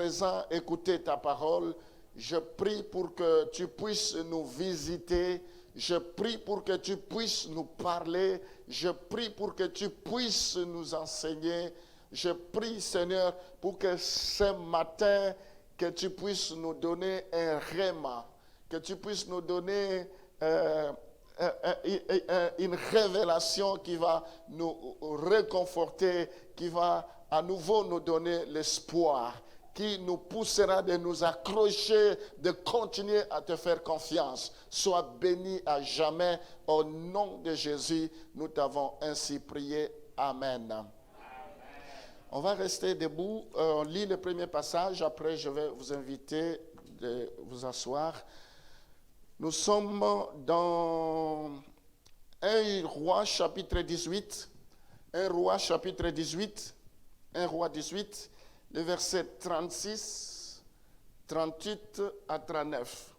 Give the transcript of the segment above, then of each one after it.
présent écouter ta parole. Je prie pour que tu puisses nous visiter. Je prie pour que tu puisses nous parler. Je prie pour que tu puisses nous enseigner. Je prie, Seigneur, pour que ce matin, que tu puisses nous donner un rhéma, que tu puisses nous donner une révélation qui va nous réconforter, qui va à nouveau nous donner l'espoir, qui nous poussera de nous accrocher, de continuer à te faire confiance. Sois béni à jamais. Au nom de Jésus, nous t'avons ainsi prié. Amen. Amen. On va rester debout. On lit le premier passage. Après, je vais vous inviter de vous asseoir. Nous sommes dans 1 Roi chapitre 18. 1 Roi chapitre 18. 1 Roi 18. Le verset 36, 38 à 39.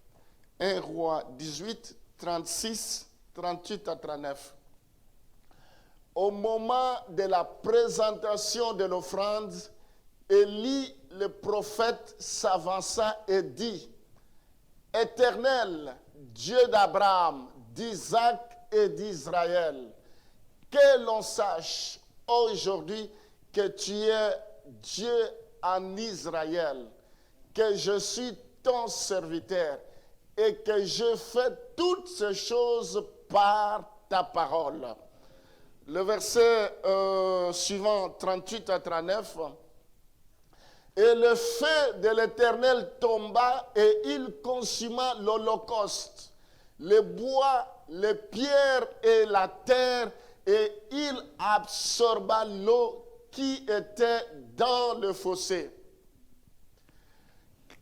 1 Roi 18, 36, 38 à 39. Au moment de la présentation de l'offrande, Élie, le prophète, s'avança et dit, « Éternel, Dieu d'Abraham, d'Isaac et d'Israël, que l'on sache aujourd'hui que tu es Dieu en Israël, que je suis ton serviteur et que je fais toutes ces choses par ta parole. » Le verset suivant, 38 à 39. Et le feu de l'Éternel tomba et il consuma l'holocauste, les bois, les pierres et la terre, et il absorba l'eau qui était dans le fossé.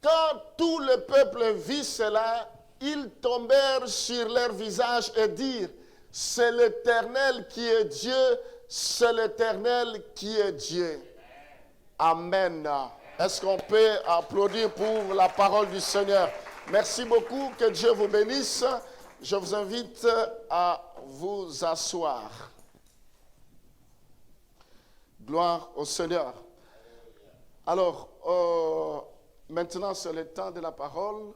Quand tout le peuple vit cela, ils tombèrent sur leur visage et dirent, c'est l'Éternel qui est Dieu, c'est l'Éternel qui est Dieu. Amen. Est-ce qu'on peut applaudir pour la parole du Seigneur? Merci beaucoup, que Dieu vous bénisse. Je vous invite à vous asseoir. Gloire au Seigneur. Alors, maintenant c'est le temps de la parole.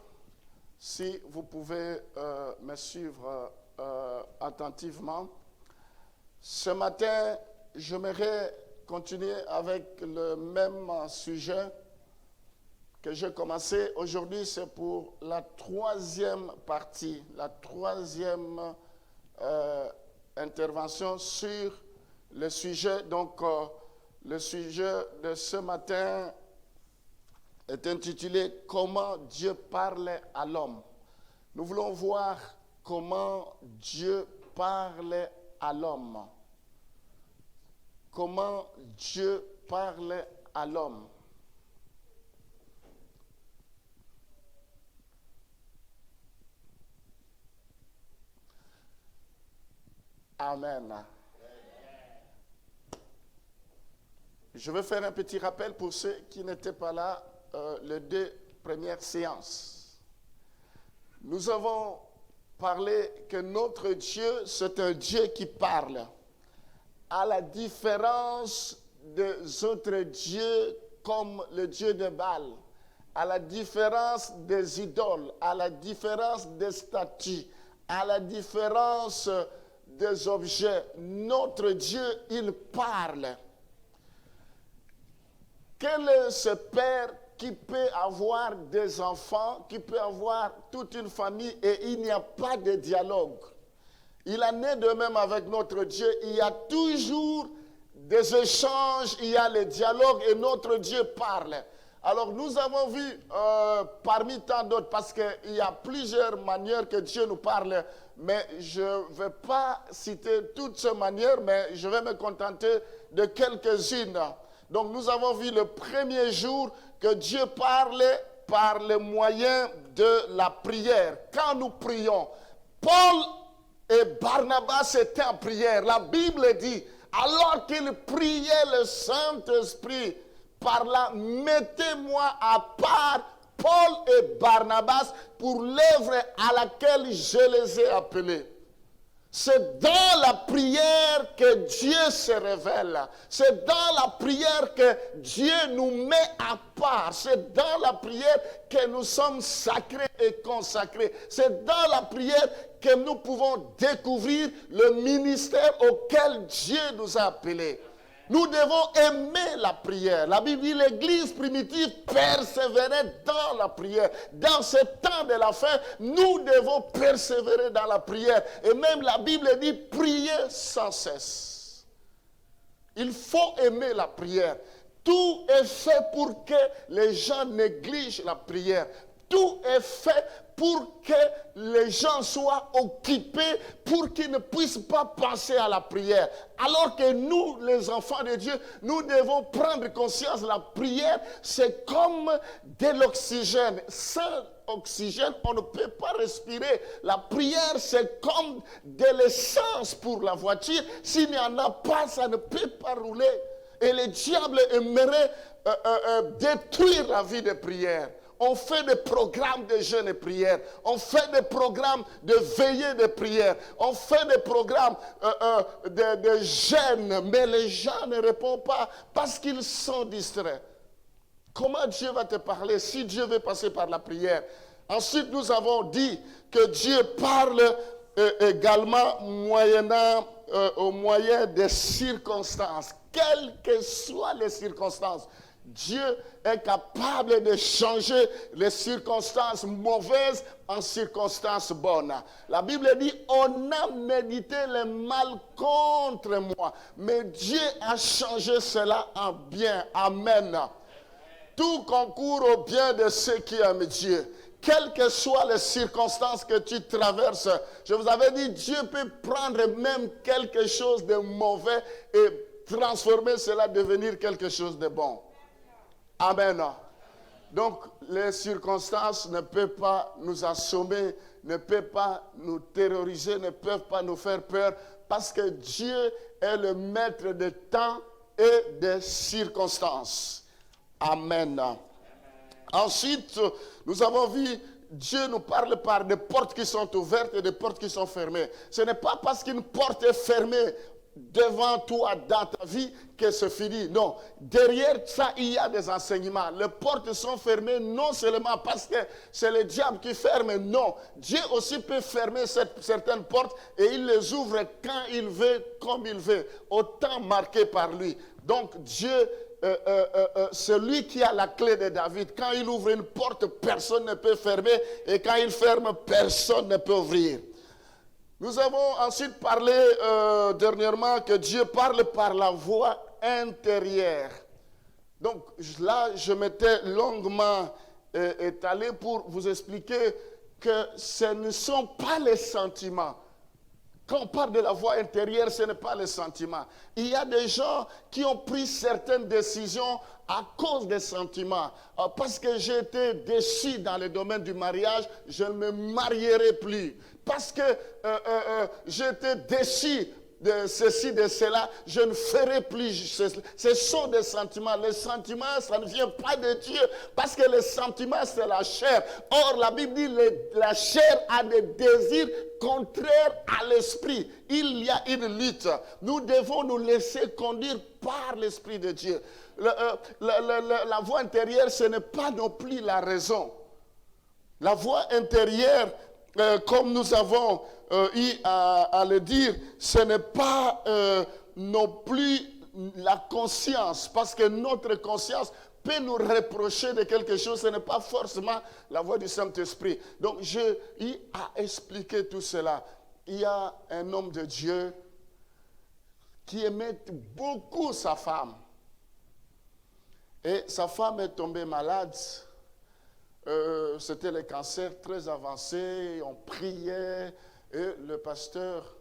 Si vous pouvez me suivre attentivement. Ce matin, j'aimerais continuer avec le même sujet que j'ai commencé. Aujourd'hui, c'est pour la troisième partie, la troisième intervention sur le sujet. Donc, le sujet de ce matin est intitulé « Comment Dieu parle à l'homme ». Nous voulons voir comment Dieu parle à l'homme. Comment Dieu parle à l'homme. Amen. Je vais faire un petit rappel pour ceux qui n'étaient pas là les deux premières séances. Nous avons parlé que notre Dieu, c'est un Dieu qui parle. À la différence des autres dieux comme le Dieu de Baal, à la différence des idoles, à la différence des statues, à la différence des objets, notre Dieu, il parle. Quel est ce père qui peut avoir des enfants, qui peut avoir toute une famille et il n'y a pas de dialogue? Il en est de même avec notre Dieu. Il y a toujours des échanges, il y a les dialogues et notre Dieu parle. Alors nous avons vu parmi tant d'autres, parce qu'il y a plusieurs manières que Dieu nous parle, mais je ne vais pas citer toutes ces manières, mais je vais me contenter de quelques-unes. Donc nous avons vu le premier jour que Dieu parlait par le moyen de la prière. Quand nous prions, Paul et Barnabas étaient en prière. La Bible dit, alors qu'ils priaient, le Saint-Esprit parla, mettez-moi à part Paul et Barnabas pour l'œuvre à laquelle je les ai appelés. C'est dans la prière que Dieu se révèle. C'est dans la prière que Dieu nous met à part. C'est dans la prière que nous sommes sacrés et consacrés. C'est dans la prière que nous pouvons découvrir le ministère auquel Dieu nous a appelés. Nous devons aimer la prière. La Bible dit l'Église primitive persévérait dans la prière. Dans ce temps de la fin, nous devons persévérer dans la prière. Et même la Bible dit prier sans cesse. Il faut aimer la prière. Tout est fait pour que les gens négligent la prière. Tout est fait pour que les gens soient occupés, pour qu'ils ne puissent pas penser à la prière. Alors que nous, les enfants de Dieu, nous devons prendre conscience, la prière, c'est comme de l'oxygène. Sans oxygène, on ne peut pas respirer. La prière, c'est comme de l'essence pour la voiture. S'il n'y en a pas, ça ne peut pas rouler. Et le diable aimerait détruire la vie de prière. On fait des programmes de jeûne et prière. On fait des programmes de veillée de prière. On fait des programmes de jeûne. Mais les gens ne répondent pas parce qu'ils sont distraits. Comment Dieu va te parler si Dieu veut passer par la prière? Ensuite, nous avons dit que Dieu parle également au moyen des circonstances. Quelles que soient les circonstances. Dieu est capable de changer les circonstances mauvaises en circonstances bonnes. La Bible dit, on a médité le mal contre moi, mais Dieu a changé cela en bien. Amen. Tout concourt au bien de ceux qui aiment Dieu. Quelles que soient les circonstances que tu traverses, je vous avais dit, Dieu peut prendre même quelque chose de mauvais et transformer cela, devenir quelque chose de bon. Amen. Donc, les circonstances ne peuvent pas nous assommer, ne peuvent pas nous terroriser, ne peuvent pas nous faire peur, parce que Dieu est le maître des temps et des circonstances. Amen. Ensuite, nous avons vu, Dieu nous parle par des portes qui sont ouvertes et des portes qui sont fermées. Ce n'est pas parce qu'une porte est fermée devant toi dans ta vie que c'est fini. Non, derrière ça, il y a des enseignements. Les portes sont fermées non seulement parce que c'est le diable qui ferme, non. Dieu aussi peut fermer certaines portes et il les ouvre quand il veut, comme il veut, au temps marqué par lui. Donc Dieu, c'est lui qui a la clé de David. Quand il ouvre une porte, personne ne peut fermer, et quand il ferme, personne ne peut ouvrir. Nous avons ensuite parlé dernièrement que Dieu parle par la voix intérieure. Donc là, je m'étais longuement étalé pour vous expliquer que ce ne sont pas les sentiments. Quand on parle de la voix intérieure, ce n'est pas les sentiments. Il y a des gens qui ont pris certaines décisions à cause des sentiments. Parce que j'ai été déçu dans le domaine du mariage, je ne me marierai plus. Parce que j'étais déçu de ceci, de cela, je ne ferai plus. Ce sont des sentiments. Les sentiments, ça ne vient pas de Dieu. Parce que les sentiments, c'est la chair. Or, la Bible dit la chair a des désirs contraires à l'esprit. Il y a une lutte. Nous devons nous laisser conduire par l'Esprit de Dieu. La voix intérieure, ce n'est pas non plus la raison. La voix intérieure, comme nous avons eu à le dire, ce n'est pas non plus la conscience, parce que notre conscience peut nous reprocher de quelque chose, ce n'est pas forcément la voix du Saint-Esprit. Donc, j'ai eu à expliquer tout cela. Il y a un homme de Dieu qui aimait beaucoup sa femme. Et sa femme est tombée malade. C'était le cancer très avancé, on priait, et le pasteur,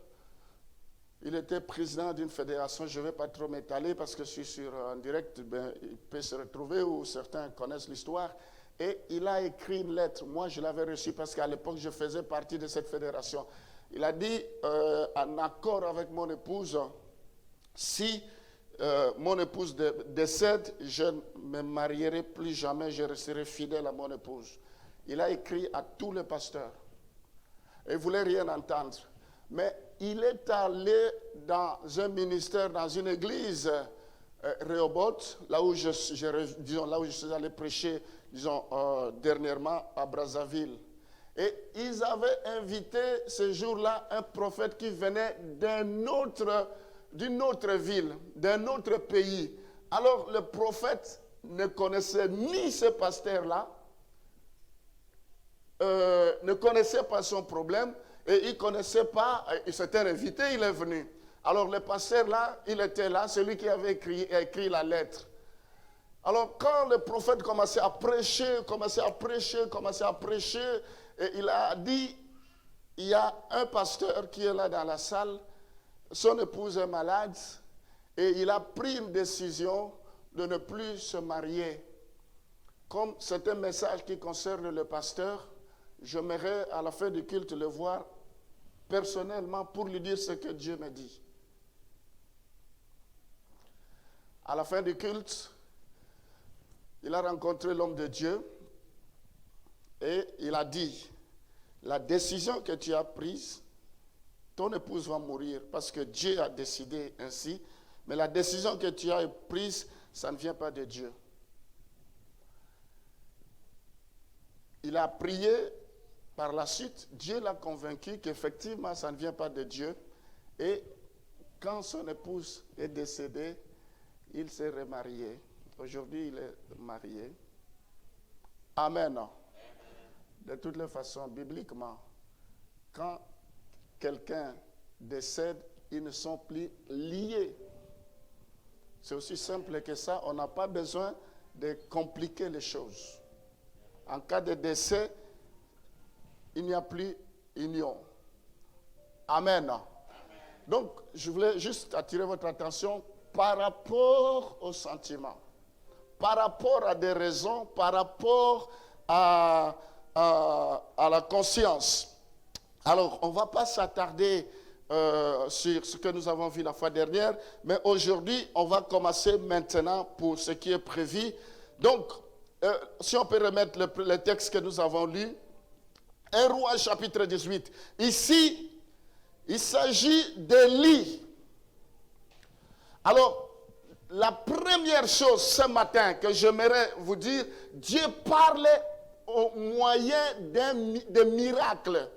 il était président d'une fédération, je ne vais pas trop m'étaler parce que je suis en direct, il peut se retrouver ou certains connaissent l'histoire, et il a écrit une lettre, moi je l'avais reçue parce qu'à l'époque je faisais partie de cette fédération. Il a dit, en accord avec mon épouse, si mon épouse décède, je ne me marierai plus jamais, je resterai fidèle à mon épouse. Il a écrit à tous les pasteurs. Et il ne voulait rien entendre. Mais il est allé dans un ministère, dans une église, Rehoboth, là où je suis allé prêcher, dernièrement à Brazzaville. Et ils avaient invité ce jour-là un prophète qui venait d'une autre ville, d'un autre pays. Alors le prophète ne connaissait ni ce pasteur-là, ne connaissait pas son problème, et il ne connaissait pas, il s'était invité, il est venu. Alors le pasteur là, il était là, celui qui avait écrit la lettre. Alors quand le prophète commençait à prêcher, et il a dit, il y a un pasteur qui est là dans la salle, son épouse est malade, et il a pris une décision de ne plus se marier. Comme c'est un message qui concerne le pasteur, j'aimerais à la fin du culte le voir personnellement pour lui dire ce que Dieu me dit. À la fin du culte, il a rencontré l'homme de Dieu et il a dit, la décision que tu as prise, ton épouse va mourir parce que Dieu a décidé ainsi, mais la décision que tu as prise, ça ne vient pas de Dieu. Il a prié par la suite, Dieu l'a convaincu qu'effectivement ça ne vient pas de Dieu et quand son épouse est décédée, il s'est remarié. Aujourd'hui, il est marié. Amen. De toutes les façons, bibliquement, quand quelqu'un décède, ils ne sont plus liés. C'est aussi simple que ça. On n'a pas besoin de compliquer les choses. En cas de décès, il n'y a plus union. Amen. Donc, je voulais juste attirer votre attention par rapport aux sentiments, par rapport à des raisons, par rapport à la conscience. Alors, on ne va pas s'attarder sur ce que nous avons vu la fois dernière, mais aujourd'hui, on va commencer maintenant pour ce qui est prévu. Donc, si on peut remettre le texte que nous avons lu, 1 Roi chapitre 18. Ici, il s'agit d'Élie. Alors, la première chose ce matin que j'aimerais vous dire, Dieu parlait au moyen de miracles.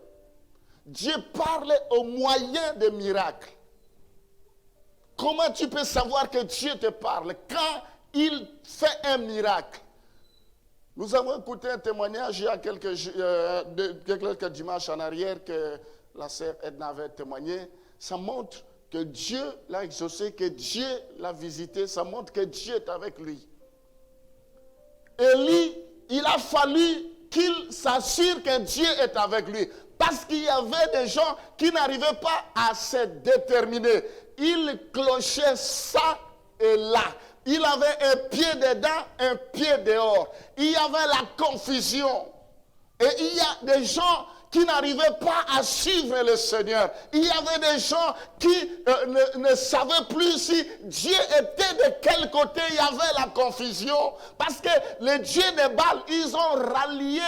Dieu parlait au moyen de miracles. Comment tu peux savoir que Dieu te parle quand il fait un miracle? Nous avons écouté un témoignage il y a quelques dimanches en arrière que la sœur Edna avait témoigné. Ça montre que Dieu l'a exaucé, que Dieu l'a visité. Ça montre que Dieu est avec lui. Élie, il a fallu qu'il s'assure que Dieu est avec lui. Parce qu'il y avait des gens qui n'arrivaient pas à se déterminer. Ils clochaient ça et là. Il avait un pied dedans, un pied dehors. Il y avait la confusion. Et il y a des gens qui n'arrivaient pas à suivre le Seigneur. Il y avait des gens qui ne savaient plus si Dieu était de quel côté. Il y avait la confusion. Parce que les dieux de Baal, ils ont rallié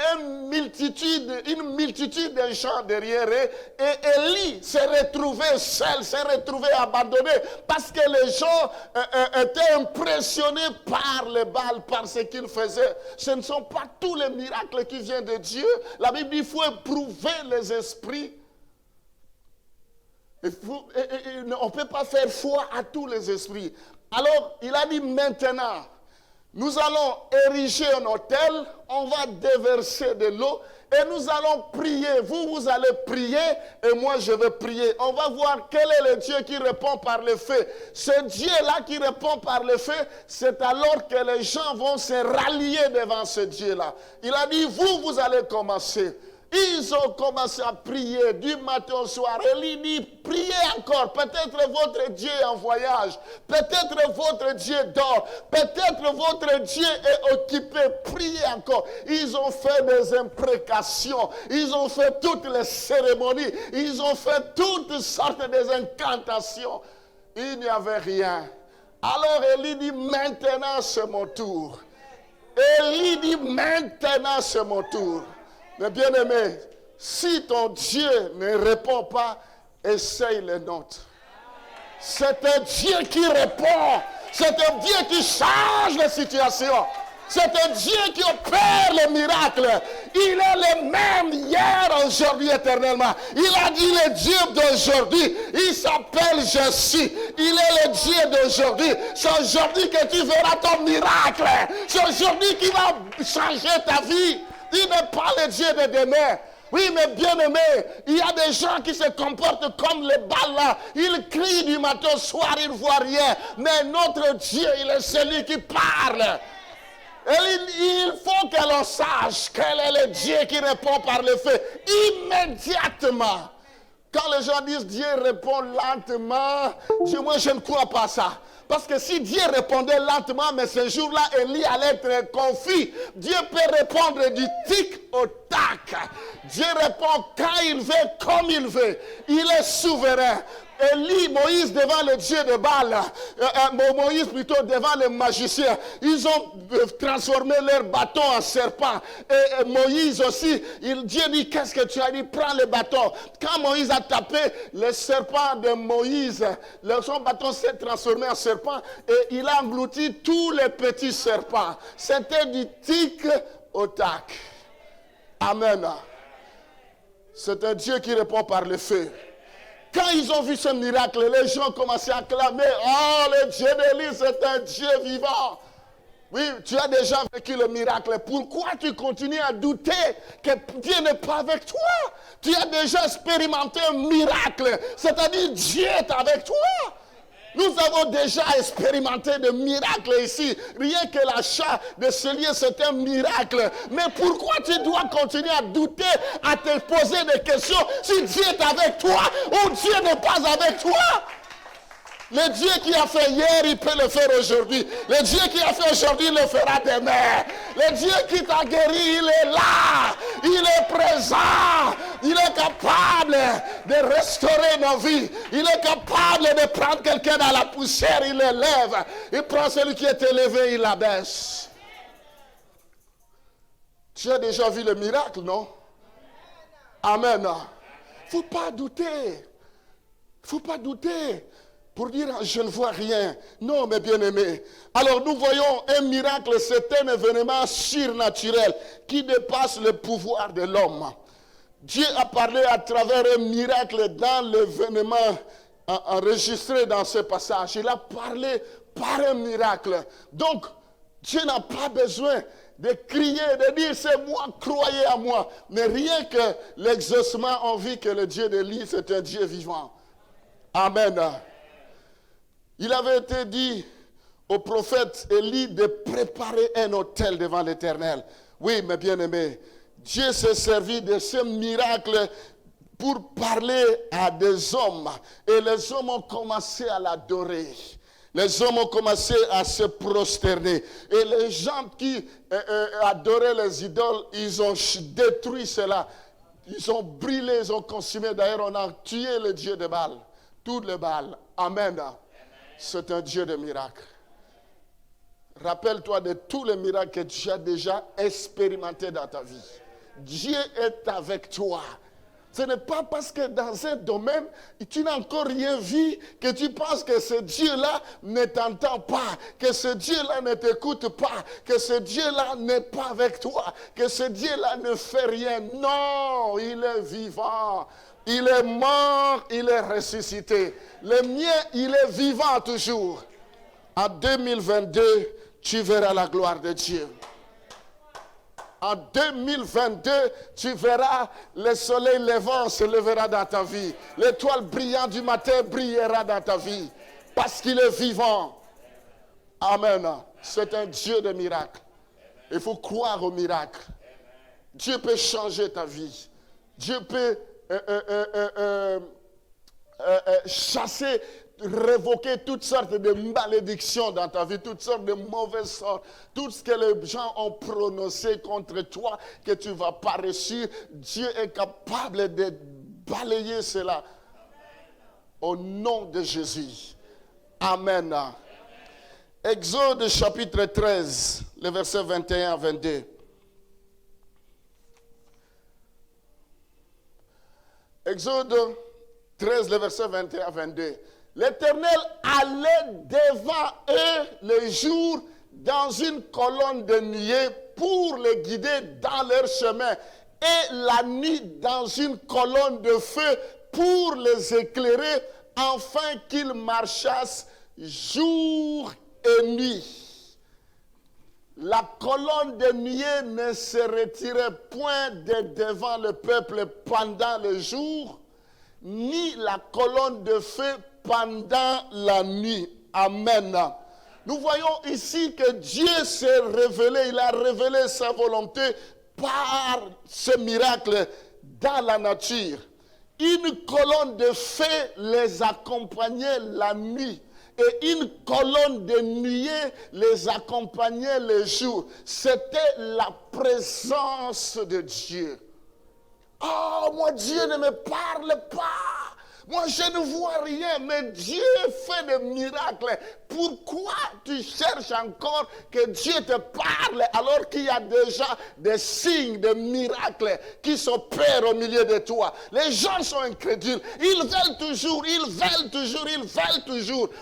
une multitude de gens derrière eux. Et Élie s'est retrouvé seul, s'est retrouvé abandonné. Parce que les gens étaient impressionnés par le Baal, par ce qu'il faisait. Ce ne sont pas tous les miracles qui viennent de Dieu. La Bible dit qu'il faut éprouver les esprits. On ne peut pas faire foi à tous les esprits. Alors, il a dit maintenant, nous allons ériger un autel, on va déverser de l'eau et nous allons prier. Vous allez prier et moi je vais prier. On va voir quel est le Dieu qui répond par le feu. Ce Dieu-là qui répond par le feu, c'est alors que les gens vont se rallier devant ce Dieu-là. Il a dit, vous allez commencer. Ils ont commencé à prier du matin au soir. Élie dit, priez encore. Peut-être votre Dieu est en voyage. Peut-être votre Dieu dort. Peut-être votre Dieu est occupé. Priez encore. Ils ont fait des imprécations. Ils ont fait toutes les cérémonies. Ils ont fait toutes sortes d'incantations. Il n'y avait rien. Alors Élie dit, maintenant c'est mon tour. Élie dit, maintenant c'est mon tour. Mais bien aimé, Si ton Dieu ne répond pas, essaye les nôtres. C'est un Dieu qui répond. C'est un Dieu qui change les situations. C'est un Dieu qui opère les miracles. Il est le même hier, aujourd'hui, éternellement. Il a dit le Dieu d'aujourd'hui. Il s'appelle Jésus. Il est le Dieu d'aujourd'hui. C'est aujourd'hui que tu verras ton miracle. C'est aujourd'hui qui va changer ta vie. Il n'est pas le Dieu de demain. Oui, mais bien aimé, il y a des gens qui se comportent comme les balles là. Ils crient du matin au soir, ils ne voient rien. Mais notre Dieu, il est celui qui parle. Et il faut que l'on sache quel est le Dieu qui répond par le feu. Immédiatement. Quand les gens disent Dieu répond lentement, moi je ne crois pas ça. Parce que si Dieu répondait lentement, mais ce jour-là, Élie allait être confus. Dieu peut répondre du tic au tac. Dieu répond quand il veut, comme il veut. Il est souverain. Élie, Moïse devant le Dieu de Baal, Moïse plutôt devant les magiciens, ils ont transformé leur bâton en serpent. Et Moïse aussi, Dieu dit, qu'est-ce que tu as dit? Prends le bâton. Quand Moïse a tapé le serpent de Moïse, son bâton s'est transformé en serpent et il a englouti tous les petits serpents. C'était du tic au tac. Amen. C'est un Dieu qui répond par le feu. Quand ils ont vu ce miracle, les gens ont commencé à clamer, oh, le Dieu d'Élie, c'est un Dieu vivant. Oui, tu as déjà vécu le miracle. Pourquoi tu continues à douter que Dieu n'est pas avec toi? Tu as déjà expérimenté un miracle, c'est-à-dire Dieu est avec toi. Nous avons déjà expérimenté de miracles ici. Rien que l'achat de ce lieu, c'est un miracle. Mais pourquoi tu dois continuer à douter, à te poser des questions si Dieu est avec toi ou Dieu n'est pas avec toi? Le Dieu qui a fait hier, il peut le faire aujourd'hui. Le Dieu qui a fait aujourd'hui, il le fera demain. Le Dieu qui t'a guéri, il est là. Il est présent. Il est capable de restaurer nos vies. Il est capable de prendre quelqu'un dans la poussière, il l'élève. Il prend celui qui est élevé, il l'abaisse. Tu as déjà vu le miracle, non? Amen. Il ne faut pas douter. Il ne faut pas douter. Pour dire, je ne vois rien. Non, mes bien-aimés. Alors, nous voyons un miracle, c'est un événement surnaturel qui dépasse le pouvoir de l'homme. Dieu a parlé à travers un miracle dans l'événement enregistré dans ce passage. Il a parlé par un miracle. Donc, Dieu n'a pas besoin de crier, de dire, c'est moi, croyez à moi. Mais rien que l'exaucement en vie que le Dieu d'Élie, c'est un Dieu vivant. Amen. Il avait été dit au prophète Élie de préparer un autel devant l'Éternel. Oui, mes bien-aimés, Dieu s'est servi de ce miracle pour parler à des hommes. Et les hommes ont commencé à l'adorer. Les hommes ont commencé à se prosterner. Et les gens qui adoraient les idoles, ils ont détruit cela. Ils ont brûlé, ils ont consumé. D'ailleurs, on a tué le Dieu de Baal. Tout le Baal. Amen. C'est un Dieu de miracles. Rappelle-toi de tous les miracles que tu as déjà expérimentés dans ta vie. Dieu est avec toi. Ce n'est pas parce que dans un domaine, tu n'as encore rien vu que tu penses que ce Dieu-là ne t'entend pas, que ce Dieu-là ne t'écoute pas, que ce Dieu-là n'est pas avec toi, que ce Dieu-là ne fait rien. Non, il est vivant. Il est mort, il est ressuscité. Le mien, il est vivant toujours. En 2022, tu verras la gloire de Dieu. En 2022, tu verras le soleil levant se levera dans ta vie. L'étoile brillante du matin brillera dans ta vie. Parce qu'il est vivant. Amen. C'est un Dieu de miracles. Il faut croire au miracle. Dieu peut changer ta vie. Dieu peut chasser, révoquer toutes sortes de malédictions dans ta vie, toutes sortes de mauvaises sortes, tout ce que les gens ont prononcé contre toi, que tu ne vas pas réussir. Dieu est capable de balayer cela au nom de Jésus. Amen. Exode chapitre 13, les versets 21 à 22. Exode 13, le verset 21 à 22. L'Éternel allait devant eux le jour dans une colonne de nuée pour les guider dans leur chemin, et la nuit dans une colonne de feu pour les éclairer, afin qu'ils marchassent jour et nuit. La colonne de nuée ne se retirait point de devant le peuple pendant le jour, ni la colonne de feu pendant la nuit. Amen. Nous voyons ici que Dieu s'est révélé, il a révélé sa volonté par ce miracle dans la nature. Une colonne de feu les accompagnait la nuit et une colonne de nuée les accompagnait le jour. C'était la présence de Dieu. Oh, moi, Dieu ne me parle pas. Moi, je ne vois rien, mais Dieu fait des miracles. Pourquoi tu cherches encore que Dieu te parle alors qu'il y a déjà des signes, des miracles qui s'opèrent au milieu de toi? Les gens sont incrédules. Ils veulent toujours,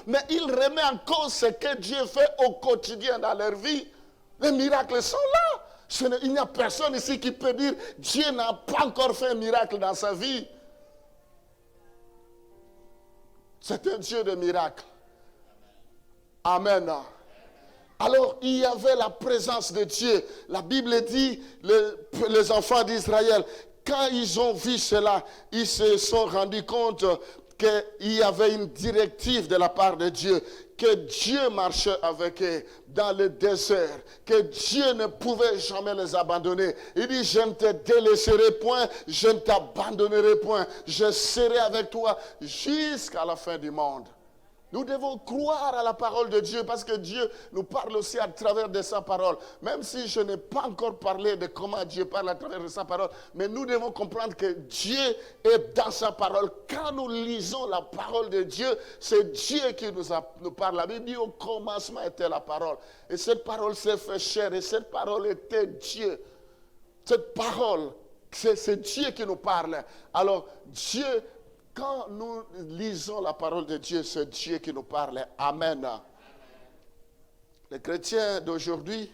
mais ils remettent en cause ce que Dieu fait au quotidien dans leur vie. Les miracles sont là. Il n'y a personne ici qui peut dire Dieu n'a pas encore fait un miracle dans sa vie. C'est un Dieu de miracles. Amen. Alors, il y avait la présence de Dieu. La Bible dit, les enfants d'Israël, quand ils ont vu cela, ils se sont rendus compte qu'il y avait une directive de la part de Dieu, que Dieu marchait avec eux dans le désert, que Dieu ne pouvait jamais les abandonner. Il dit, je ne te délaisserai point, je ne t'abandonnerai point, je serai avec toi jusqu'à la fin du monde. Nous devons croire à la parole de Dieu parce que Dieu nous parle aussi à travers de sa parole. Même si je n'ai pas encore parlé de comment Dieu parle à travers de sa parole, mais nous devons comprendre que Dieu est dans sa parole. Quand nous lisons la parole de Dieu, c'est Dieu qui nous parle. La Bible dit au commencement était la parole. Et cette parole s'est fait chair et cette parole était Dieu. Cette parole, c'est Dieu qui nous parle. Alors Dieu... Quand nous lisons la parole de Dieu, c'est Dieu qui nous parle. Amen. Les chrétiens d'aujourd'hui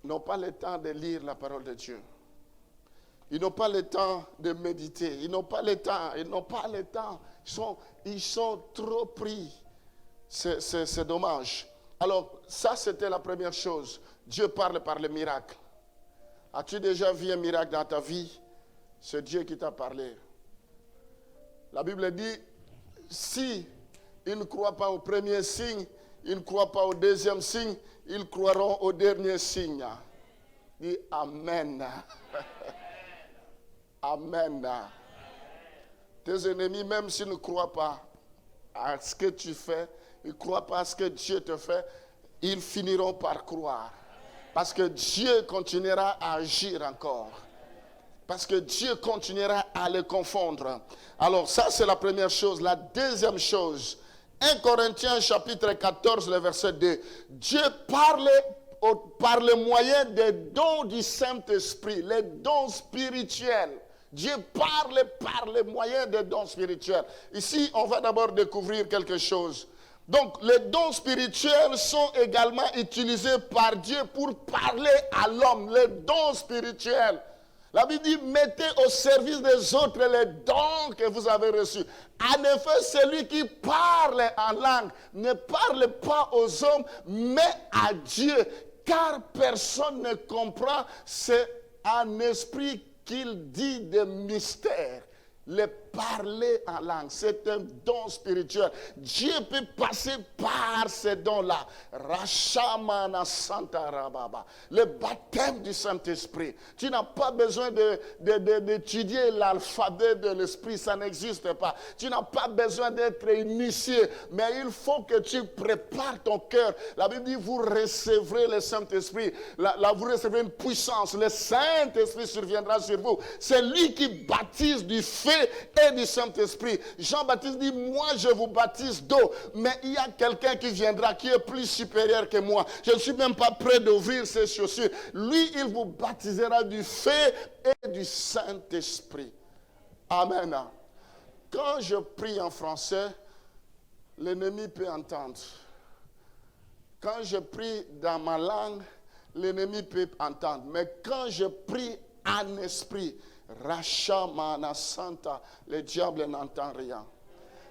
n'ont pas le temps de lire la parole de Dieu. Ils n'ont pas le temps de méditer. Ils n'ont pas le temps. Ils sont trop pris. C'est dommage. Alors, ça, c'était la première chose. Dieu parle par le miracle. As-tu déjà vu un miracle dans ta vie? C'est Dieu qui t'a parlé. La Bible dit, si ils ne croient pas au premier signe, ils ne croient pas au deuxième signe, ils croiront au dernier signe. Dis Amen. Amen. Tes ennemis, même s'ils ne croient pas à ce que tu fais, ils ne croient pas à ce que Dieu te fait, ils finiront par croire. Parce que Dieu continuera à agir encore. Parce que Dieu continuera à les confondre. Alors ça, c'est la première chose. La deuxième chose, 1 Corinthiens chapitre 14, le verset 2. Dieu parle par le moyen des dons du Saint-Esprit, les dons spirituels. Dieu parle par le moyen des dons spirituels. Ici, on va d'abord découvrir quelque chose. Donc, les dons spirituels sont également utilisés par Dieu pour parler à l'homme. Les dons spirituels. La Bible dit, mettez au service des autres les dons que vous avez reçus. En effet, celui qui parle en langue ne parle pas aux hommes, mais à Dieu. Car personne ne comprend, c'est en esprit qu'il dit des mystères. Le parler en langue, c'est un don spirituel. Dieu peut passer par ces dons-là. Rashamana Santa Rababa. Le baptême du Saint-Esprit. Tu n'as pas besoin d'étudier l'alphabet de l'Esprit, ça n'existe pas. Tu n'as pas besoin d'être initié, mais il faut que tu prépares ton cœur. La Bible dit, vous recevrez le Saint-Esprit. Vous recevrez une puissance. Le Saint-Esprit surviendra sur vous. C'est lui qui baptise du feu et du Saint-Esprit. Jean-Baptiste dit, moi je vous baptise d'eau, mais il y a quelqu'un qui viendra qui est plus supérieur que moi. Je ne suis même pas prêt d'ouvrir ses chaussures. Lui, il vous baptisera du feu et du Saint-Esprit. Amen. Quand je prie en français, l'ennemi peut entendre. Quand je prie dans ma langue, l'ennemi peut entendre. Mais quand je prie en esprit, Racha Mana Santa, le diable n'entend rien.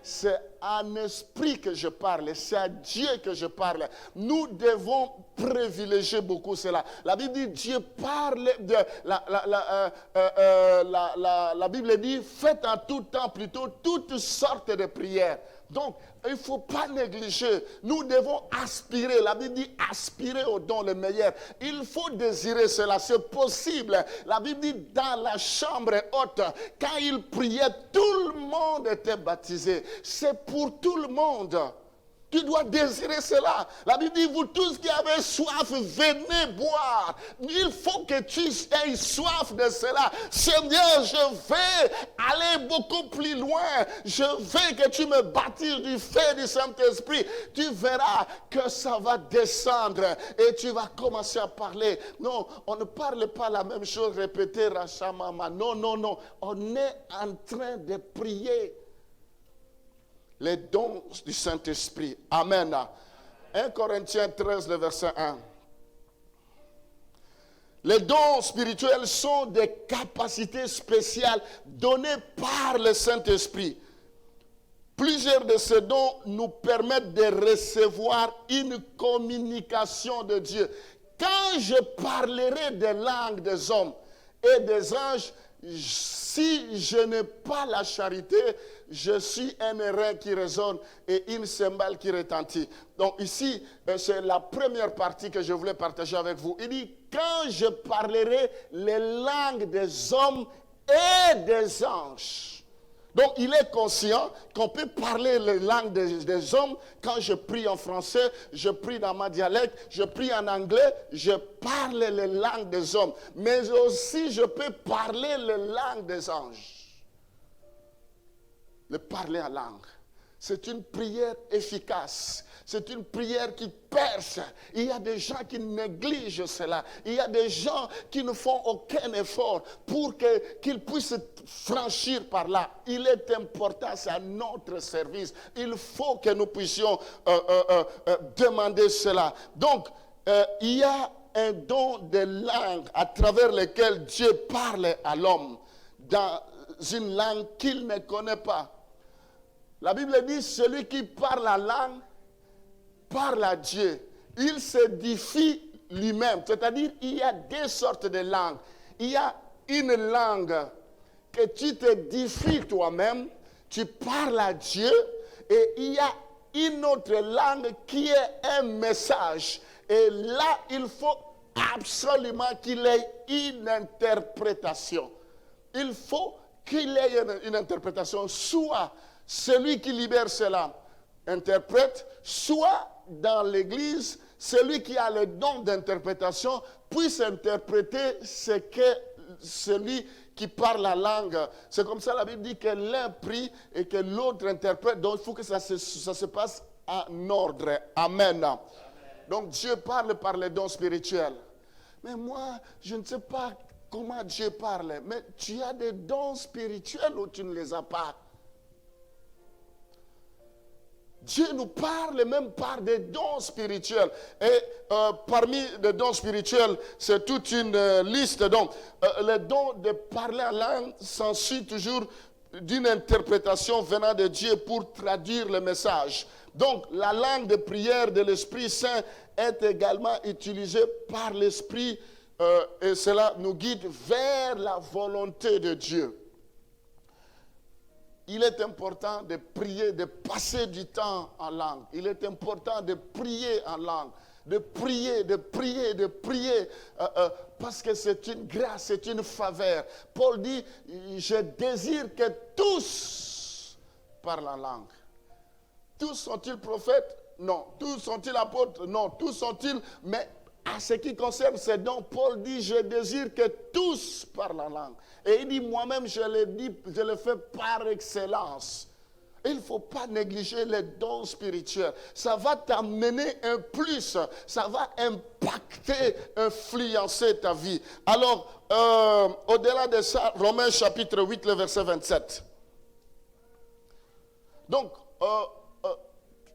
C'est en esprit que je parle, c'est à Dieu que je parle. Nous devons privilégier beaucoup cela. La Bible dit, Dieu parle de... La Bible dit, faites en tout temps plutôt toutes sortes de prières. Donc, il ne faut pas négliger. Nous devons aspirer. La Bible dit aspirer au don le meilleur. Il faut désirer cela. C'est possible. La Bible dit dans la chambre haute, quand il priait, tout le monde était baptisé. C'est pour tout le monde. Tu dois désirer cela. La Bible dit, vous tous qui avez soif, venez boire. Il faut que tu aies soif de cela. Seigneur, je vais aller beaucoup plus loin. Je veux que tu me baptises du feu du Saint-Esprit. Tu verras que ça va descendre et tu vas commencer à parler. Non, on ne parle pas la même chose, répéter Rachamama. Non, non, non. On est en train de prier. Les dons du Saint-Esprit. Amen. 1 Corinthiens 13, le verset 1. Les dons spirituels sont des capacités spéciales données par le Saint-Esprit. Plusieurs de ces dons nous permettent de recevoir une communication de Dieu. Quand je parlerai des langues des hommes et des anges, si je n'ai pas la charité, je suis un rein qui résonne et une cymbale qui retentit. Donc ici, c'est la première partie que je voulais partager avec vous. Il dit, quand je parlerai les langues des hommes et des anges. Donc, il est conscient qu'on peut parler les langues des hommes. Quand je prie en français, je prie dans ma dialecte, je prie en anglais, je parle les langues des hommes. Mais aussi, je peux parler les langues des anges. Le parler en langue. C'est une prière efficace. C'est une prière qui perce. Il y a des gens qui négligent cela. Il y a des gens qui ne font aucun effort pour qu'ils puissent franchir par là. Il est important, c'est à notre service. Il faut que nous puissions demander cela. Donc, il y a un don de langue à travers lequel Dieu parle à l'homme dans une langue qu'il ne connaît pas. La Bible dit, celui qui parle la langue, parle à Dieu. Il s'édifie lui-même. C'est-à-dire, il y a deux sortes de langues. Il y a une langue que tu t'édifies toi-même, tu parles à Dieu, et il y a une autre langue qui est un message. Et là, il faut absolument qu'il ait une interprétation. Il faut qu'il ait une interprétation, soit celui qui libère cela interprète, soit dans l'église, celui qui a le don d'interprétation puisse interpréter ce que celui qui parle la langue. C'est comme ça la Bible dit que l'un prie et que l'autre interprète. Donc il faut que ça se passe en ordre. Amen. Donc Dieu parle par les dons spirituels. Mais moi, je ne sais pas comment Dieu parle. Mais tu as des dons spirituels ou tu ne les as pas? Dieu nous parle même par des dons spirituels. Et parmi les dons spirituels, c'est toute une liste. Donc, le don de parler en langue s'ensuit toujours d'une interprétation venant de Dieu pour traduire le message. Donc, la langue de prière de l'Esprit Saint est également utilisée par l'Esprit et cela nous guide vers la volonté de Dieu. Il est important de prier, de passer du temps en langue. Il est important de prier en langue. De prier, parce que c'est une grâce, c'est une faveur. Paul dit, je désire que tous parlent en langue. Tous sont-ils prophètes? Non. Tous sont-ils apôtres? Non. Tous sont-ils... Mais à ce qui concerne ces dons, Paul dit, je désire que tous parlent en langue. Et il dit, moi-même, je le fais par excellence. Il ne faut pas négliger les dons spirituels. Ça va t'amener un plus. Ça va impacter, influencer ta vie. Alors, au-delà de ça, Romains chapitre 8, le verset 27. Donc,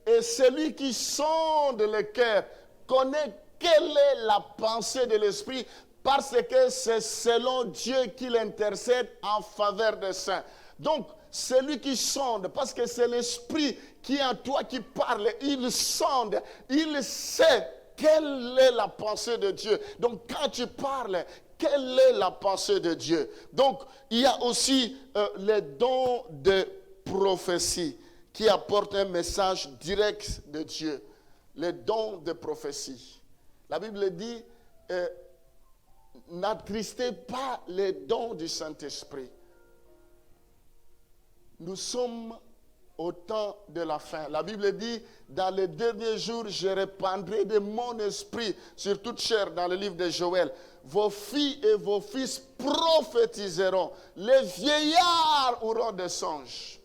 et celui qui sonde le cœur connaît quelle est la pensée de l'Esprit, parce que c'est selon Dieu qu'il intercède en faveur des saints. Donc, celui qui sonde, parce que c'est l'Esprit qui est en toi qui parle, il sonde, il sait quelle est la pensée de Dieu. Donc, quand tu parles, quelle est la pensée de Dieu? Donc, il y a aussi les dons de prophétie qui apportent un message direct de Dieu. Les dons de prophétie. La Bible dit, n'attristez pas les dons du Saint-Esprit. Nous sommes au temps de la fin. La Bible dit, dans les derniers jours, je répandrai de mon esprit sur toute chair, dans le livre de Joël. Vos filles et vos fils prophétiseront. Les vieillards auront des songes.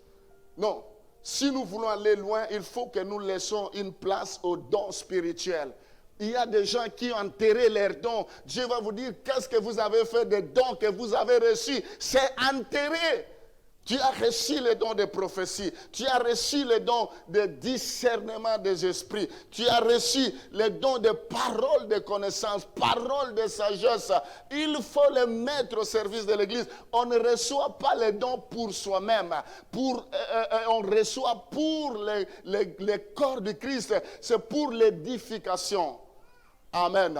Non, si nous voulons aller loin, il faut que nous laissions une place aux dons spirituels. Il y a des gens qui ont enterré leurs dons. Dieu va vous dire, qu'est-ce que vous avez fait des dons que vous avez reçus? C'est enterré. Tu as reçu les dons de prophétie. Tu as reçu les dons de discernement des esprits. Tu as reçu les dons de paroles de connaissance, paroles de sagesse. Il faut les mettre au service de l'Église. On ne reçoit pas les dons pour soi-même. On reçoit pour les corps de Christ. C'est pour l'édification. Amen.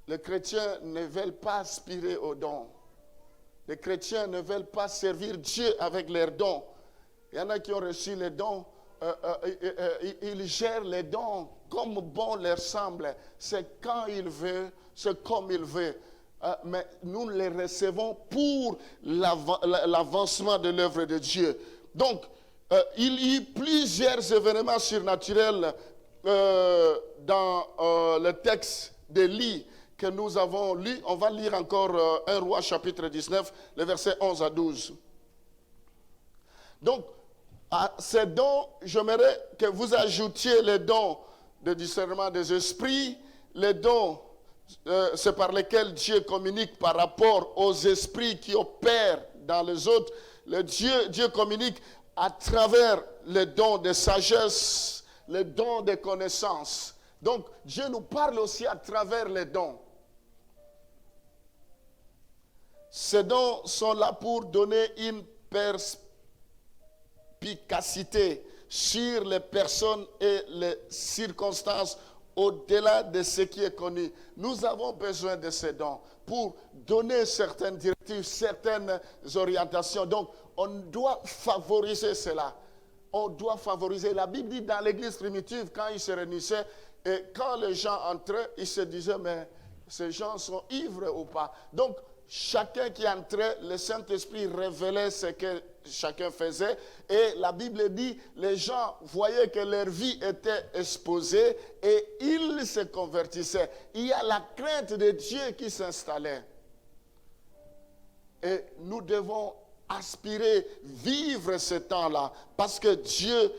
Les chrétiens ne veulent pas aspirer aux dons. Les chrétiens ne veulent pas servir Dieu avec leurs dons. Il y en a qui ont reçu les dons, ils gèrent les dons comme bon leur semble. C'est quand il veut, c'est comme il veut. Mais nous les recevons pour l'avancement de l'œuvre de Dieu. Donc, il y a plusieurs événements surnaturels dans le texte d'Élie que nous avons lu. On va lire encore 1 Roi chapitre 19, les versets 11 à 12. Donc, à ces dons, j'aimerais que vous ajoutiez les dons de discernement des esprits, les dons, c'est par lesquels Dieu communique par rapport aux esprits qui opèrent dans les autres. Dieu communique à travers les dons de sagesse, les dons de connaissance. Donc, Dieu nous parle aussi à travers les dons. Ces dons sont là pour donner une perspicacité sur les personnes et les circonstances au-delà de ce qui est connu. Nous avons besoin de ces dons pour donner certaines directives, certaines orientations. Donc, on doit favoriser cela. On doit favoriser. La Bible dit dans l'église primitive, quand ils se réunissaient, et quand les gens entraient, ils se disaient, mais ces gens sont ivres ou pas? Donc, chacun qui entrait, le Saint-Esprit révélait ce que chacun faisait. Et la Bible dit, les gens voyaient que leur vie était exposée et ils se convertissaient. Il y a la crainte de Dieu qui s'installait. Et nous devons aspirer, vivre ce temps-là, parce que Dieu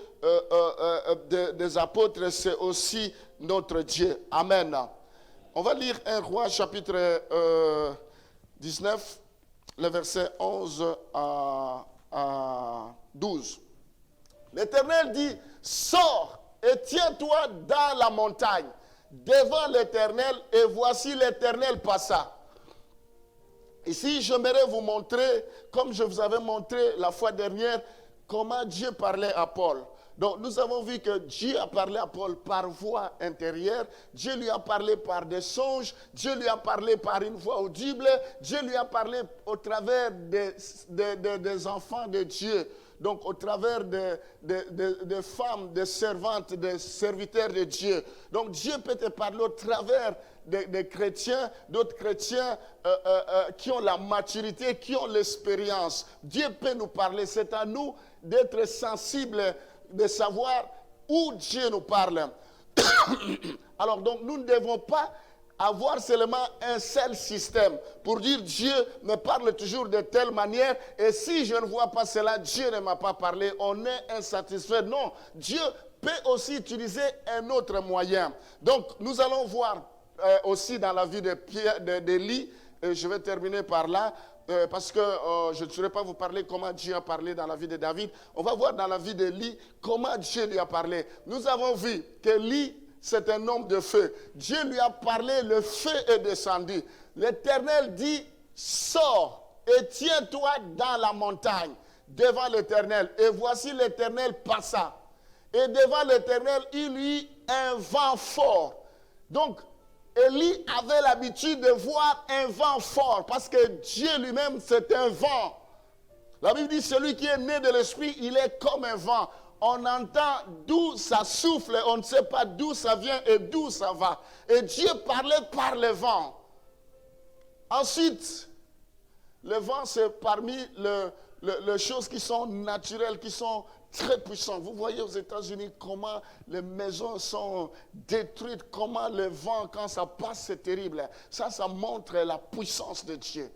des apôtres, c'est aussi notre Dieu. Amen. On va lire 1 Roi chapitre 19, le verset 11 à 12. L'Éternel dit, sors et tiens-toi dans la montagne devant l'Éternel, et voici l'Éternel passa. Ici, j'aimerais vous montrer, comme je vous avais montré la fois dernière, comment Dieu parlait à Paul. Donc, nous avons vu que Dieu a parlé à Paul par voix intérieure. Dieu lui a parlé par des songes. Dieu lui a parlé par une voix audible. Dieu lui a parlé au travers des enfants de Dieu. Donc, au travers des femmes, des servantes, des serviteurs de Dieu. Donc, Dieu peut te parler au travers des chrétiens, d'autres chrétiens qui ont la maturité, qui ont l'expérience. Dieu peut nous parler. C'est à nous d'être sensibles, de savoir où Dieu nous parle. Alors donc, nous ne devons pas avoir seulement un seul système pour dire Dieu me parle toujours de telle manière et si je ne vois pas cela, Dieu ne m'a pas parlé, on est insatisfait. Non, Dieu peut aussi utiliser un autre moyen. Donc, nous allons voir aussi dans la vie d'Élie, je vais terminer par là, parce que je ne saurais pas vous parler comment Dieu a parlé dans la vie de David. On va voir dans la vie d'Élie comment Dieu lui a parlé. Nous avons vu qu'Élie, c'est un homme de feu. Dieu lui a parlé, le feu est descendu. L'Éternel dit, sors et tiens-toi dans la montagne devant l'Éternel. Et voici l'Éternel passa. Et devant l'Éternel, il y eut un vent fort. Donc, Élie avait l'habitude de voir un vent fort parce que Dieu lui-même, c'est un vent. La Bible dit, celui qui est né de l'Esprit, il est comme un vent. On entend d'où ça souffle, on ne sait pas d'où ça vient et d'où ça va. Et Dieu parlait par le vent. Ensuite, le vent, c'est parmi les choses qui sont naturelles, qui sont très puissantes. Vous voyez aux États-Unis comment les maisons sont détruites, comment le vent, quand ça passe, c'est terrible. Ça montre la puissance de Dieu.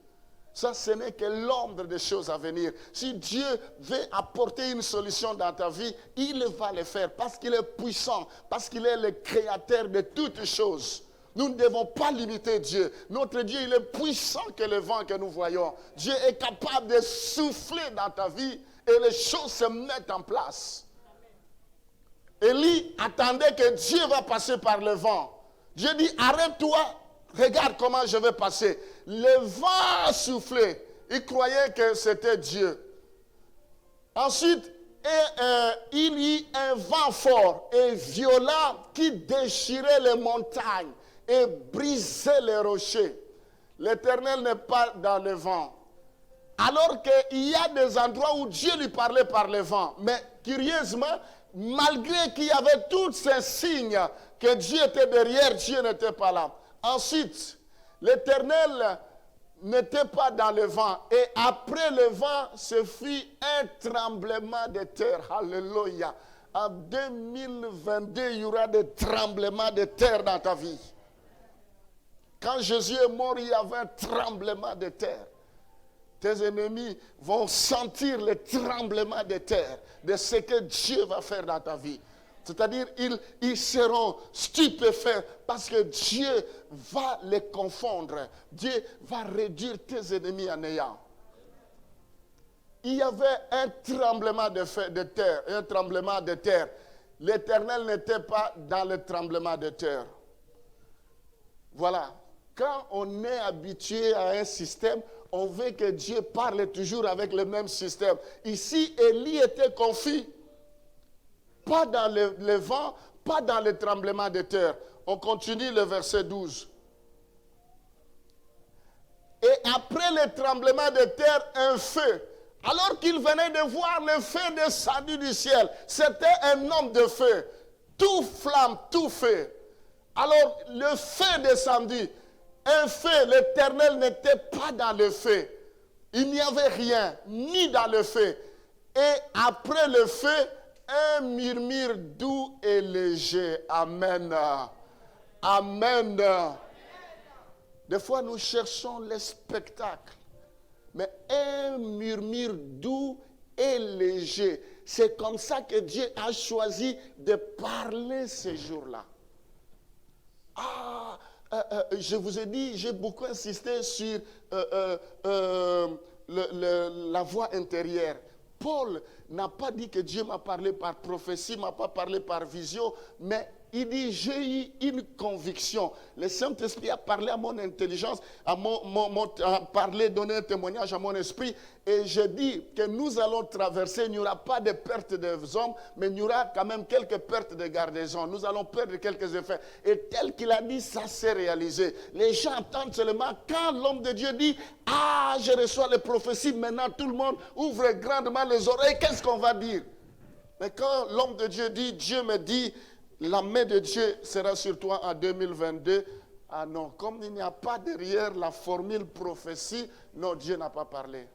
Ça, ce n'est que l'ombre des choses à venir. Si Dieu veut apporter une solution dans ta vie, il va le faire parce qu'il est puissant, parce qu'il est le créateur de toutes choses. Nous ne devons pas limiter Dieu. Notre Dieu, il est puissant que le vent que nous voyons. Dieu est capable de souffler dans ta vie et les choses se mettent en place. Élie attendait que Dieu va passer par le vent. Dieu dit, arrête-toi, regarde comment je vais passer. Le vent soufflait. Il croyait que c'était Dieu. Ensuite, il y eut un vent fort et violent qui déchirait les montagnes et brisait les rochers. L'Éternel n'est pas dans le vent. Alors qu'il y a des endroits où Dieu lui parlait par le vent. Mais curieusement, malgré qu'il y avait tous ces signes que Dieu était derrière, Dieu n'était pas là. Ensuite, l'Éternel n'était pas dans le vent. Et après le vent, ce fut un tremblement de terre. Alléluia. En 2022, il y aura des tremblements de terre dans ta vie. Quand Jésus est mort, il y avait un tremblement de terre. Tes ennemis vont sentir le tremblement de terre de ce que Dieu va faire dans ta vie. C'est-à-dire, ils seront stupéfaits parce que Dieu va les confondre. Dieu va réduire tes ennemis en néant. Il y avait un tremblement de terre, un tremblement de terre. L'Éternel n'était pas dans le tremblement de terre. Voilà. Quand on est habitué à un système, on veut que Dieu parle toujours avec le même système. Ici, Élie était confus. Pas dans le vent, pas dans le tremblement de terre. On continue le verset 12. Et après le tremblement de terre, un feu. Alors qu'il venait de voir le feu descendu du ciel, c'était un homme de feu. Tout flamme, tout feu. Alors le feu descendit. Un feu, l'Éternel n'était pas dans le feu. Il n'y avait rien, ni dans le feu. Et après le feu, un murmure doux et léger. Amen. Amen. Des fois, nous cherchons le spectacle. Mais un murmure doux et léger. C'est comme ça que Dieu a choisi de parler ces jours-là. Je vous ai dit, j'ai beaucoup insisté sur la voix intérieure. Paul n'a pas dit que Dieu m'a parlé par prophétie, m'a pas parlé par vision, mais il dit, j'ai eu une conviction. Le Saint-Esprit a parlé à mon intelligence, a parlé, donné un témoignage à mon esprit. Et je dis que nous allons traverser, il n'y aura pas de perte des hommes, mais il y aura quand même quelques pertes de garnison. Nous allons perdre quelques effets. Et tel qu'il a dit, ça s'est réalisé. Les gens entendent seulement quand l'homme de Dieu dit, ah, je reçois les prophéties, maintenant tout le monde ouvre grandement les oreilles. Qu'est-ce qu'on va dire? Mais quand l'homme de Dieu dit, Dieu me dit, la main de Dieu sera sur toi en 2022. Ah non, comme il n'y a pas derrière la formule prophétie, non, Dieu n'a pas parlé.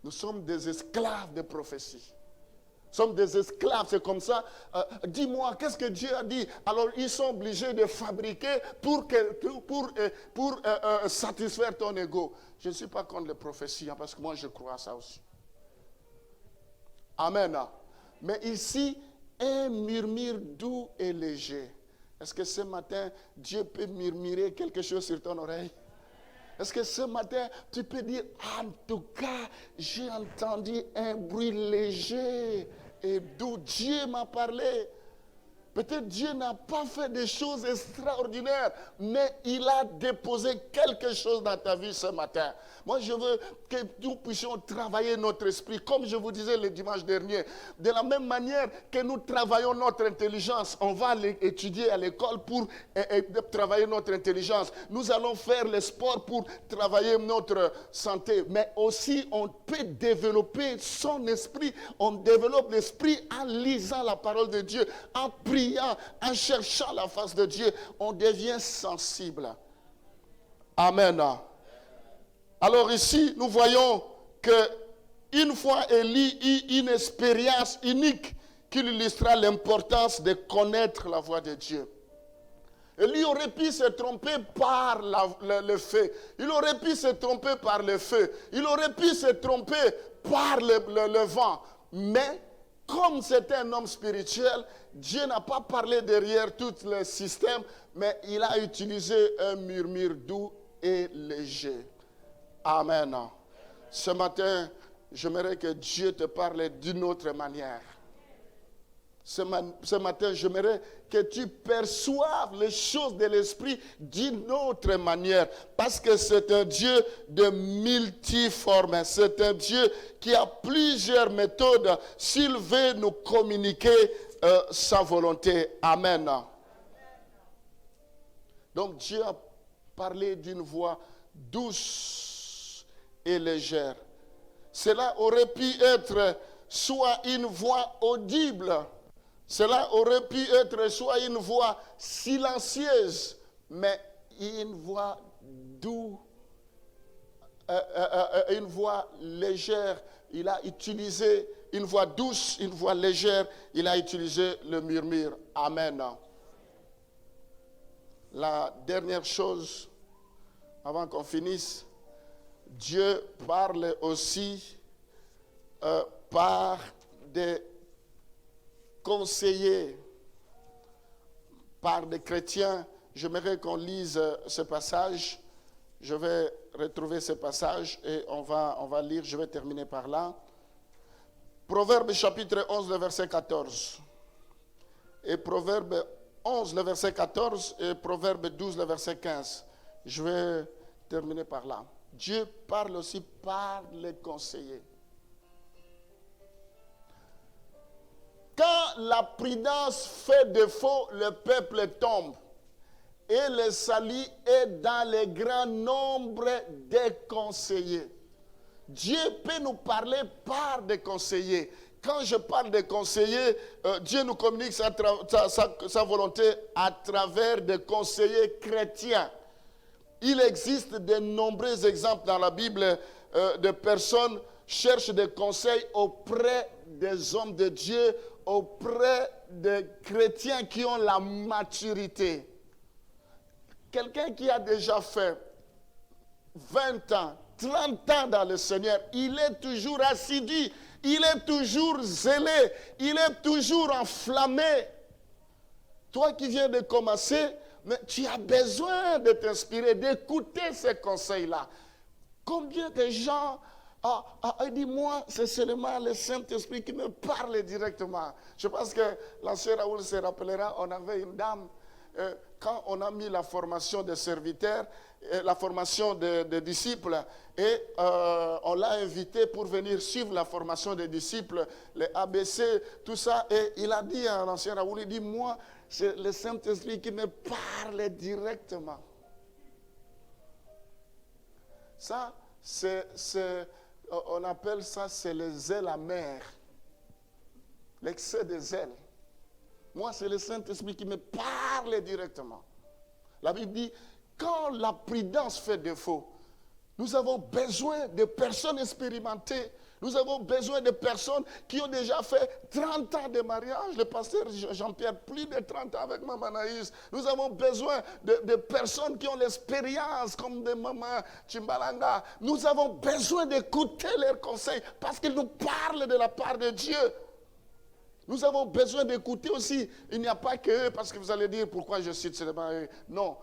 Nous sommes des esclaves de prophétie. sommes des esclaves, c'est comme ça. Dis-moi, qu'est-ce que Dieu a dit? Alors, ils sont obligés de fabriquer pour satisfaire ton ego. Je ne suis pas contre les prophéties, hein, parce que moi, je crois à ça aussi. Amen. Mais ici, un murmure doux et léger. Est-ce que ce matin, Dieu peut murmurer quelque chose sur ton oreille? Est-ce que ce matin, tu peux dire, en tout cas, j'ai entendu un bruit léger et doux. Dieu m'a parlé. Peut-être Dieu n'a pas fait des choses extraordinaires, mais il a déposé quelque chose dans ta vie ce matin. Moi, je veux que nous puissions travailler notre esprit, comme je vous disais le dimanche dernier. De la même manière que nous travaillons notre intelligence, on va étudier à l'école pour travailler notre intelligence. Nous allons faire le sport pour travailler notre santé, mais aussi on peut développer son esprit. On développe l'esprit en lisant la parole de Dieu, en priant, en cherchant la face de Dieu. On devient sensible. Amen. Alors ici, nous voyons qu'une fois Élie eut une expérience unique qui illustra l'importance de connaître la voix de Dieu. Élie aurait pu se tromper par le feu. Il aurait pu se tromper par le feu. Il aurait pu se tromper par le vent. Mais comme c'était un homme spirituel, Dieu n'a pas parlé derrière tout le système, mais il a utilisé un murmure doux et léger. Amen. Ce matin, j'aimerais que Dieu te parle d'une autre manière. Ce matin, j'aimerais que tu perçoives les choses de l'esprit d'une autre manière. Parce que c'est un Dieu de multiformes. C'est un Dieu qui a plusieurs méthodes s'il veut nous communiquer sa volonté. Amen. Donc Dieu a parlé d'une voix douce et légère. Cela aurait pu être soit une voix audible, cela aurait pu être soit une voix silencieuse, mais une voix douce, une voix légère. Il a utilisé une voix douce, une voix légère, il a utilisé le murmure. Amen. La dernière chose, avant qu'on finisse, Dieu parle aussi par des conseillers, par des chrétiens. J'aimerais qu'on lise ce passage. Je vais retrouver ce passage et on va lire. Je vais terminer par là. Proverbe chapitre 11, le verset 14. Et Proverbe 11, le verset 14 et Proverbe 12, le verset 15. Je vais terminer par là. Dieu parle aussi par les conseillers. Quand la prudence fait défaut, le peuple tombe. Et le salut est dans le grand nombre des conseillers. Dieu peut nous parler par des conseillers. Quand je parle des conseillers, Dieu nous communique sa volonté à travers des conseillers chrétiens. Il existe de nombreux exemples dans la Bible de personnes qui cherchent des conseils auprès des hommes de Dieu, auprès des chrétiens qui ont la maturité. Quelqu'un qui a déjà fait 20 ans, 30 ans dans le Seigneur, il est toujours assidu, il est toujours zélé, il est toujours enflammé. Toi qui viens de commencer, mais tu as besoin de t'inspirer, d'écouter ces conseils-là. Combien de gens dis-moi, c'est seulement le Saint-Esprit qui me parle directement. Je pense que la sœur Raoul se rappellera, on avait une dame, quand on a mis la formation des serviteurs, la formation des disciples, et on l'a invité pour venir suivre la formation des disciples, les ABC, tout ça, et il a dit à l'ancien Raoul, il dit, moi, c'est le Saint-Esprit qui me parle directement. Ça, on appelle ça, c'est le zèle amer. L'excès de zèle. Moi, c'est le Saint-Esprit qui me parle directement. La Bible dit, quand la prudence fait défaut, nous avons besoin de personnes expérimentées. Nous avons besoin de personnes qui ont déjà fait 30 ans de mariage. Le pasteur Jean-Pierre, plus de 30 ans avec Maman Anaïs. Nous avons besoin de personnes qui ont l'expérience, comme de Maman Chimbalanga. Nous avons besoin d'écouter leurs conseils parce qu'ils nous parlent de la part de Dieu. Nous avons besoin d'écouter aussi. Il n'y a pas que eux, parce que vous allez dire pourquoi je cite seulement eux. Non.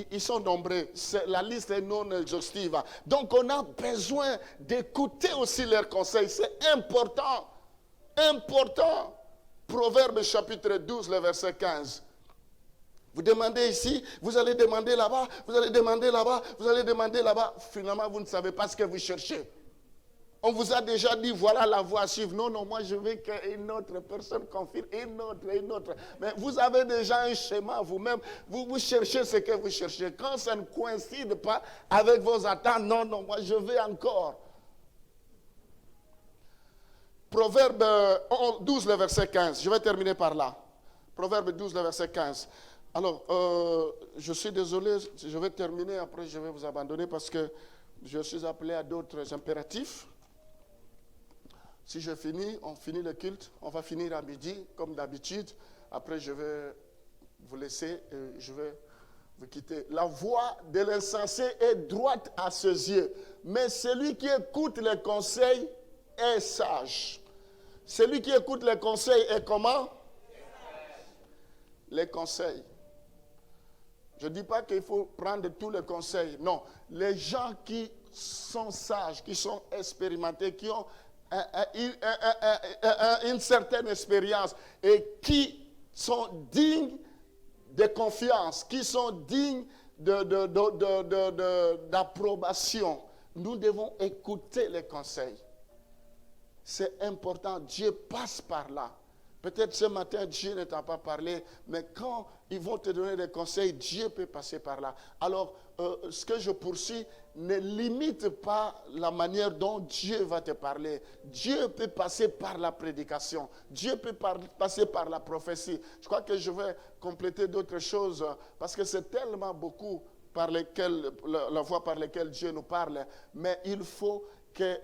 Ils sont nombreux. La liste est non exhaustive. Donc, on a besoin d'écouter aussi leurs conseils. C'est important. Important. Proverbe chapitre 12, le verset 15. Vous demandez ici, vous allez demander là-bas, vous allez demander là-bas, vous allez demander là-bas. Finalement, vous ne savez pas ce que vous cherchez. On vous a déjà dit, voilà la voie à suivre. Non, non, moi je veux qu'une autre personne confirme, une autre. Mais vous avez déjà un schéma vous-même. Vous cherchez ce que vous cherchez. Quand ça ne coïncide pas avec vos attentes, non, non, moi je veux encore. Proverbe 12, le verset 15. Je vais terminer par là. Proverbe 12, le verset 15. Alors, je suis désolé, je vais terminer, après je vais vous abandonner parce que je suis appelé à d'autres impératifs. Si je finis, on finit le culte, on va finir à midi, comme d'habitude. Après, je vais vous laisser et je vais vous quitter. La voie de l'insensé est droite à ses yeux, mais celui qui écoute les conseils est sage. Celui qui écoute les conseils est comment? Les conseils. Je ne dis pas qu'il faut prendre tous les conseils. Non, les gens qui sont sages, qui sont expérimentés, qui ont une certaine expérience et qui sont dignes de confiance, qui sont dignes d'approbation. Nous devons écouter les conseils. C'est important. Dieu passe par là. Peut-être ce matin, Dieu ne t'a pas parlé, mais quand ils vont te donner des conseils, Dieu peut passer par là. Alors, ce que je poursuis ne limite pas la manière dont Dieu va te parler. Dieu peut passer par la prédication. Dieu peut passer par la prophétie. Je crois que je vais compléter d'autres choses parce que c'est tellement beaucoup par lesquelles, la voie par laquelle Dieu nous parle. Mais il faut que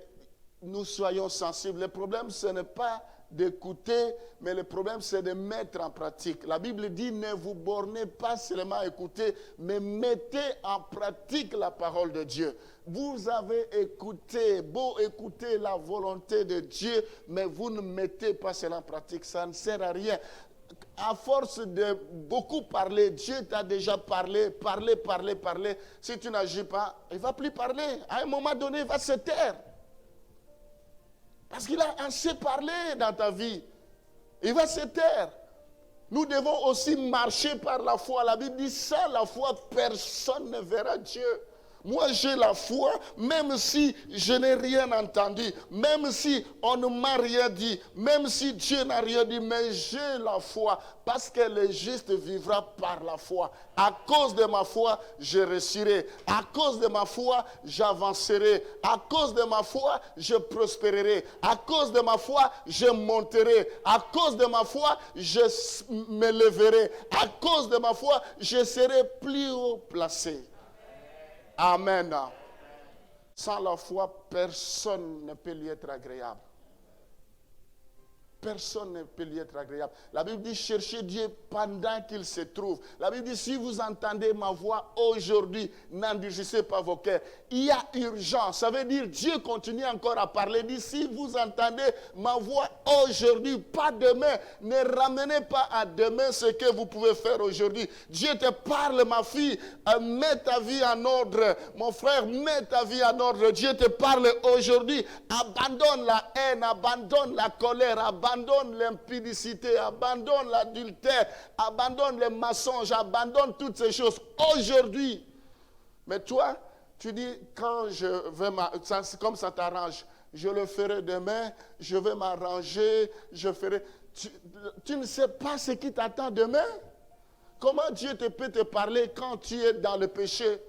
nous soyons sensibles. Le problème, ce n'est pas d'écouter, mais le problème, c'est de mettre en pratique. La Bible dit, ne vous bornez pas seulement à écouter, mais mettez en pratique la parole de Dieu. Vous avez écouté, beau écouter la volonté de Dieu, mais vous ne mettez pas cela en pratique. Ça ne sert à rien. À force de beaucoup parler, Dieu t'a déjà parlé. Si tu n'agis pas, il ne va plus parler. À un moment donné, il va se taire. Parce qu'il a assez parlé dans ta vie. Il va se taire. Nous devons aussi marcher par la foi. La Bible dit, sans la foi, personne ne verra Dieu. Moi, j'ai la foi, même si je n'ai rien entendu, même si on ne m'a rien dit, même si Dieu n'a rien dit, mais j'ai la foi, parce que le juste vivra par la foi. À cause de ma foi, je réussirai. À cause de ma foi, j'avancerai. À cause de ma foi, je prospérerai. À cause de ma foi, je monterai. À cause de ma foi, je me leverai. À cause de ma foi, je serai plus haut placé. Amen. Sans la foi, personne ne peut lui être agréable. Personne ne peut lui être agréable. La Bible dit, cherchez Dieu pendant qu'il se trouve. La Bible dit, si vous entendez ma voix aujourd'hui, n'endurcissez pas vos cœurs. Il y a urgence. Ça veut dire, Dieu continue encore à parler. Il dit, si vous entendez ma voix aujourd'hui, pas demain, ne ramenez pas à demain ce que vous pouvez faire aujourd'hui. Dieu te parle, ma fille, mets ta vie en ordre. Mon frère, mets ta vie en ordre. Dieu te parle aujourd'hui. Abandonne la haine, abandonne la colère, abandonne l'impudicité, abandonne l'adultère, abandonne les mensonges, abandonne toutes ces choses aujourd'hui. Mais toi, tu dis, quand je vais, comme ça t'arrange, je le ferai demain, je vais m'arranger, je ferai. Tu ne sais pas ce qui t'attend demain. Comment Dieu peut te parler quand tu es dans le péché?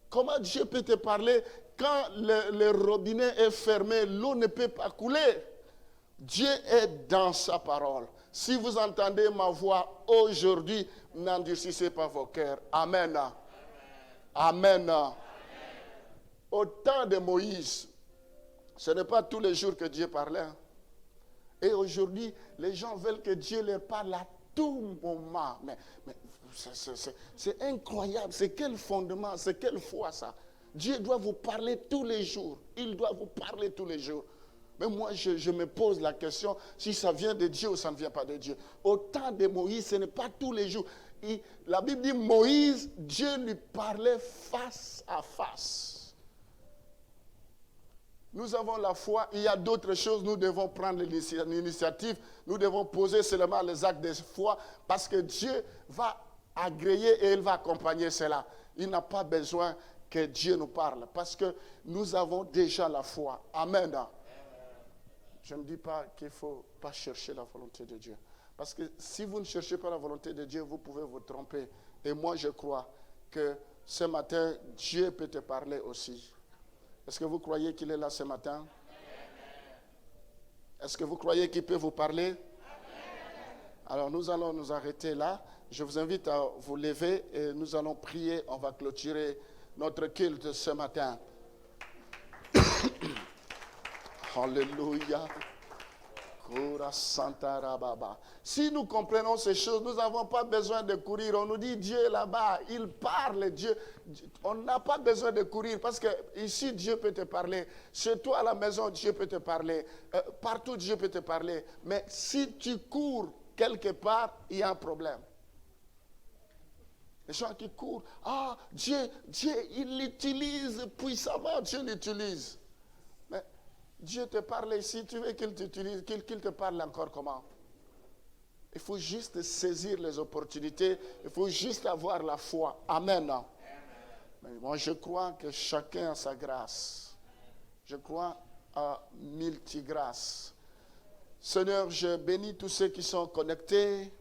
Comment Dieu peut te parler quand le robinet est fermé, l'eau ne peut pas couler? Dieu est dans sa parole. Si vous entendez ma voix aujourd'hui, n'endurcissez pas vos cœurs. Amen. Amen. Amen. Au temps de Moïse, Ce n'est pas tous les jours que Dieu parlait. Hein. Et aujourd'hui, les gens veulent que Dieu leur parle à tout moment. Mais c'est incroyable. C'est quel fondement, c'est quelle foi ça? Dieu doit vous parler tous les jours. Il doit vous parler tous les jours. Mais moi, je me pose la question, si ça vient de Dieu ou ça ne vient pas de Dieu. Au temps de Moïse, ce n'est pas tous les jours. La Bible dit, Moïse, Dieu lui parlait face à face. Nous avons la foi, il y a d'autres choses, nous devons prendre l'initiative, nous devons poser seulement les actes de foi, parce que Dieu va agréer et il va accompagner cela. Il n'a pas besoin que Dieu nous parle, parce que nous avons déjà la foi. Amen. Je ne dis pas qu'il ne faut pas chercher la volonté de Dieu. Parce que si vous ne cherchez pas la volonté de Dieu, vous pouvez vous tromper. Et moi, je crois que ce matin, Dieu peut te parler aussi. Est-ce que vous croyez qu'il est là ce matin? Est-ce que vous croyez qu'il peut vous parler? Alors, nous allons nous arrêter là. Je vous invite à vous lever et nous allons prier. On va clôturer notre culte ce matin. Alléluia. Si nous comprenons ces choses, nous n'avons pas besoin de courir. On nous dit Dieu est là-bas, il parle, Dieu. On n'a pas besoin de courir parce que ici Dieu peut te parler. Chez toi à la maison, Dieu peut te parler. Partout, Dieu peut te parler. Mais si tu cours quelque part, il y a un problème. Les gens qui courent, Dieu, il l'utilise puissamment, Dieu l'utilise. Mais Dieu te parle ici, tu veux qu'il t'utilise, qu'il te parle encore comment? Il faut juste saisir les opportunités, il faut juste avoir la foi. Amen. Amen. Mais moi, je crois que chacun a sa grâce. Je crois à multigrâce. Seigneur, je bénis tous ceux qui sont connectés.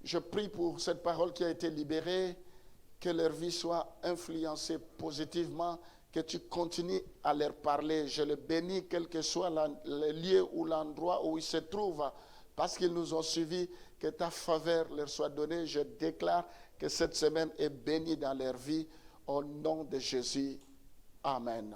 Je prie pour cette parole qui a été libérée, que leur vie soit influencée positivement, que tu continues à leur parler. Je les bénis, quel que soit le lieu ou l'endroit où ils se trouvent, parce qu'ils nous ont suivis, que ta faveur leur soit donnée. Je déclare que cette semaine est bénie dans leur vie, au nom de Jésus. Amen.